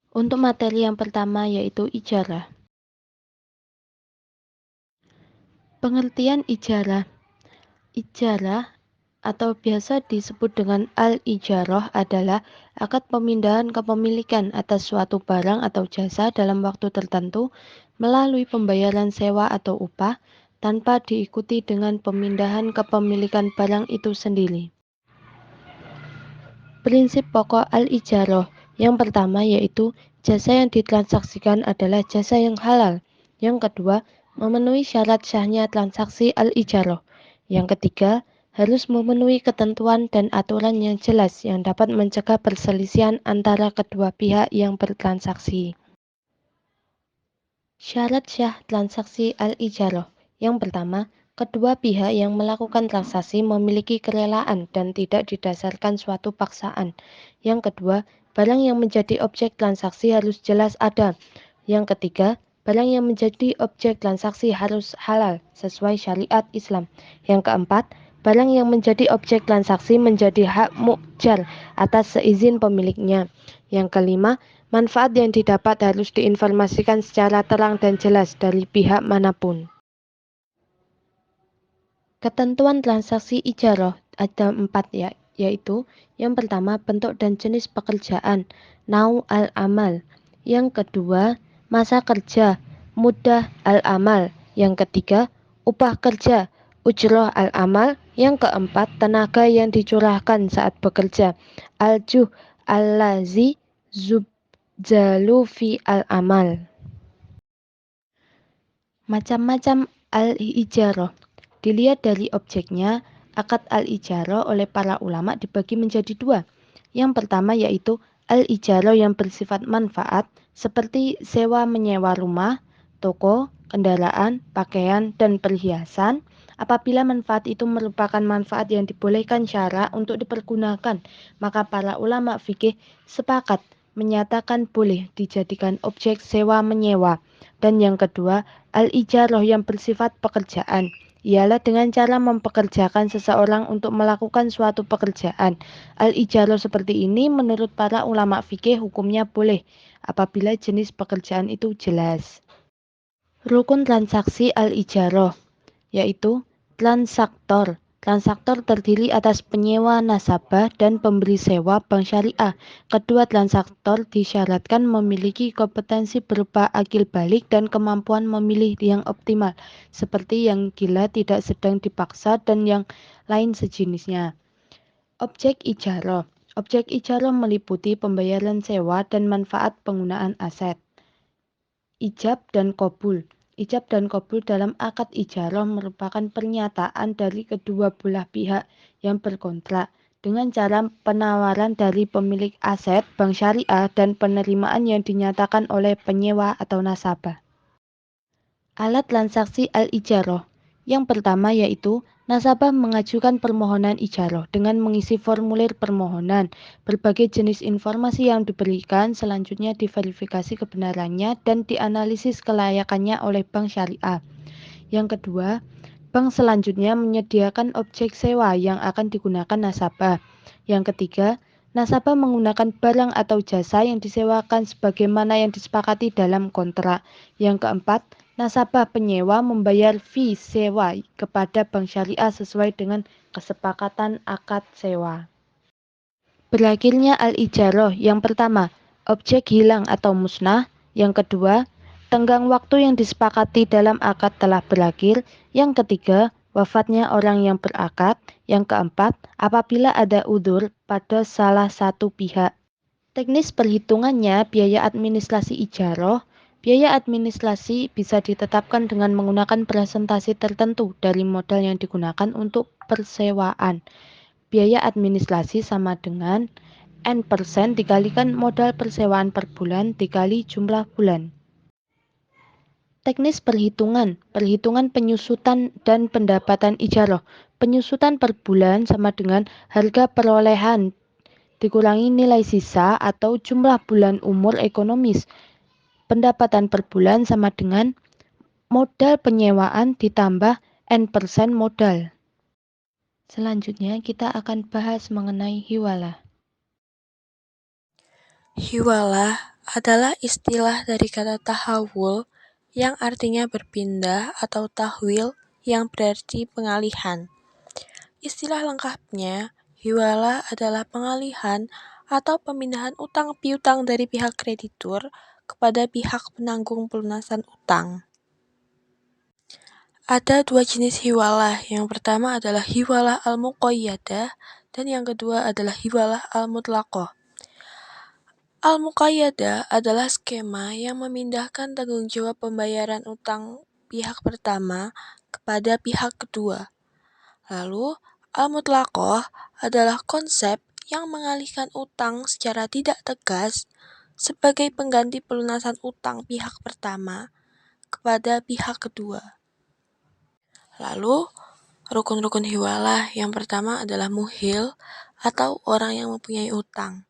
Untuk materi yang pertama yaitu ijarah. Pengertian ijarah. Ijarah atau biasa disebut dengan al-ijarah adalah akad pemindahan kepemilikan atas suatu barang atau jasa dalam waktu tertentu melalui pembayaran sewa atau upah tanpa diikuti dengan pemindahan kepemilikan barang itu sendiri. Prinsip pokok al-ijarah yang pertama yaitu jasa yang ditransaksikan adalah jasa yang halal. Yang kedua, memenuhi syarat sahnya transaksi al-ijarah. Yang ketiga, harus memenuhi ketentuan dan aturan yang jelas yang dapat mencegah perselisihan antara kedua pihak yang bertransaksi. Syarat syah transaksi al-ijarah. Yang pertama, kedua pihak yang melakukan transaksi memiliki kerelaan dan tidak didasarkan suatu paksaan. Yang kedua, barang yang menjadi objek transaksi harus jelas ada. Yang ketiga, barang yang menjadi objek transaksi harus halal sesuai syariat Islam. Yang keempat, barang yang menjadi objek transaksi menjadi hak mu'jar atas seizin pemiliknya. Yang kelima, manfaat yang didapat harus diinformasikan secara terang dan jelas dari pihak manapun. Ketentuan transaksi ijarah ada 4 ya, yaitu yang pertama bentuk dan jenis pekerjaan, nau al-amal. Yang kedua, masa kerja, mudah al-amal. Yang ketiga, upah kerja, ujroh al-amal. Yang keempat, tenaga yang dicurahkan saat bekerja, al-juh al-lazi zubzalu fi al-amal. Macam-macam al-ijarah. Dilihat dari objeknya, akad al-ijarah oleh para ulama dibagi menjadi 2. Yang pertama yaitu al-ijarah yang bersifat manfaat, seperti sewa menyewa rumah, toko, kendaraan, pakaian, dan perhiasan. Apabila manfaat itu merupakan manfaat yang dibolehkan syara untuk dipergunakan, maka para ulama fikih sepakat menyatakan boleh dijadikan objek sewa menyewa. Dan yang kedua, al-ijarah yang bersifat pekerjaan, ialah dengan cara mempekerjakan seseorang untuk melakukan suatu pekerjaan. Al-ijarah seperti ini menurut para ulama fikih hukumnya boleh apabila jenis pekerjaan itu jelas. Rukun transaksi al-ijarah yaitu transaktor. Transaktor terdiri atas penyewa nasabah dan pemberi sewa bank syariah. Kedua transaktor disyaratkan memiliki kompetensi berupa akil balik dan kemampuan memilih yang optimal, seperti yang gila tidak sedang dipaksa dan yang lain sejenisnya. Objek ijarah. Objek ijarah meliputi pembayaran sewa dan manfaat penggunaan aset. Ijab dan qabul. Ijab dan qabul dalam akad ijarah merupakan pernyataan dari kedua belah pihak yang berkontrak dengan cara penawaran dari pemilik aset, bank syariah, dan penerimaan yang dinyatakan oleh penyewa atau nasabah. Alat transaksi al-ijarah. Yang pertama yaitu nasabah mengajukan permohonan ijarah dengan mengisi formulir permohonan. Berbagai jenis informasi yang diberikan selanjutnya diverifikasi kebenarannya dan dianalisis kelayakannya oleh bank syariah. Yang kedua, bank selanjutnya menyediakan objek sewa yang akan digunakan nasabah. Yang ketiga, nasabah menggunakan barang atau jasa yang disewakan sebagaimana yang disepakati dalam kontrak. Yang keempat, nasabah penyewa membayar fee sewa kepada bank syariah sesuai dengan kesepakatan akad sewa. Berakhirnya al-ijarah. Yang pertama, objek hilang atau musnah. Yang kedua, tenggang waktu yang disepakati dalam akad telah berakhir. Yang ketiga, wafatnya orang yang berakad. Yang keempat, apabila ada udzur pada salah satu pihak. Teknis perhitungannya, biaya administrasi ijarah. Biaya administrasi bisa ditetapkan dengan menggunakan presentasi tertentu dari modal yang digunakan untuk persewaan. Biaya administrasi sama dengan N% dikalikan modal persewaan per bulan dikali jumlah bulan. Teknis perhitungan, perhitungan penyusutan dan pendapatan ijarah. Penyusutan per bulan sama dengan harga perolehan dikurangi nilai sisa atau jumlah bulan umur ekonomis. Pendapatan per bulan sama dengan modal penyewaan ditambah N% modal. Selanjutnya kita akan bahas mengenai hiwalah. Hiwalah adalah istilah dari kata tahawul yang artinya berpindah atau tahwil yang berarti pengalihan. Istilah lengkapnya, hiwalah adalah pengalihan atau pemindahan utang piutang dari pihak kreditur kepada pihak penanggung pelunasan utang. Ada dua jenis hiwalah, yang pertama adalah hiwalah al-muqayyadah dan yang kedua adalah hiwalah al-mutlaqah. Al-muqayyadah adalah skema yang memindahkan tanggung jawab pembayaran utang pihak pertama kepada pihak kedua. Lalu, al-mutlaqah adalah konsep yang mengalihkan utang secara tidak tegas sebagai pengganti pelunasan utang pihak pertama kepada pihak kedua. Lalu, rukun-rukun hiwalah yang pertama adalah muhil atau orang yang mempunyai utang.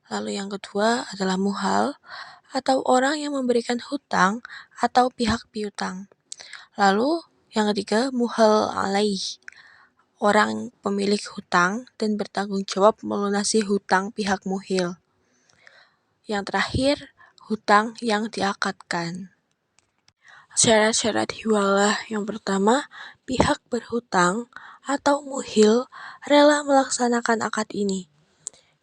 Lalu yang kedua adalah muhal atau orang yang memberikan hutang atau pihak piutang. Lalu yang ketiga muhal alaih, orang pemilik hutang dan bertanggung jawab melunasi hutang pihak muhil. Yang terakhir, hutang yang diakadkan. Syarat-syarat hiwalah yang pertama, pihak berhutang atau muhil rela melaksanakan akad ini.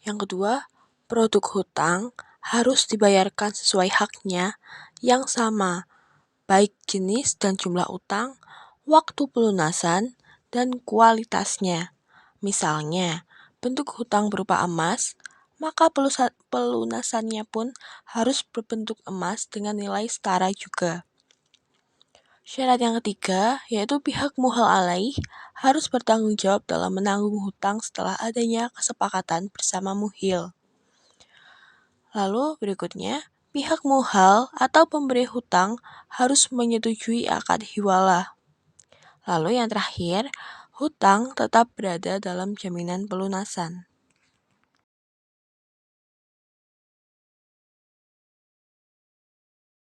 Yang kedua, produk hutang harus dibayarkan sesuai haknya yang sama, baik jenis dan jumlah utang, waktu pelunasan, dan kualitasnya. Misalnya, bentuk hutang berupa emas, maka pelunasannya pun harus berbentuk emas dengan nilai setara juga. Syarat yang ketiga, yaitu pihak muhal alaih harus bertanggung jawab dalam menanggung hutang setelah adanya kesepakatan bersama muhil. Lalu berikutnya, pihak muhal atau pemberi hutang harus menyetujui akad hiwalah. Lalu yang terakhir, hutang tetap berada dalam jaminan pelunasan.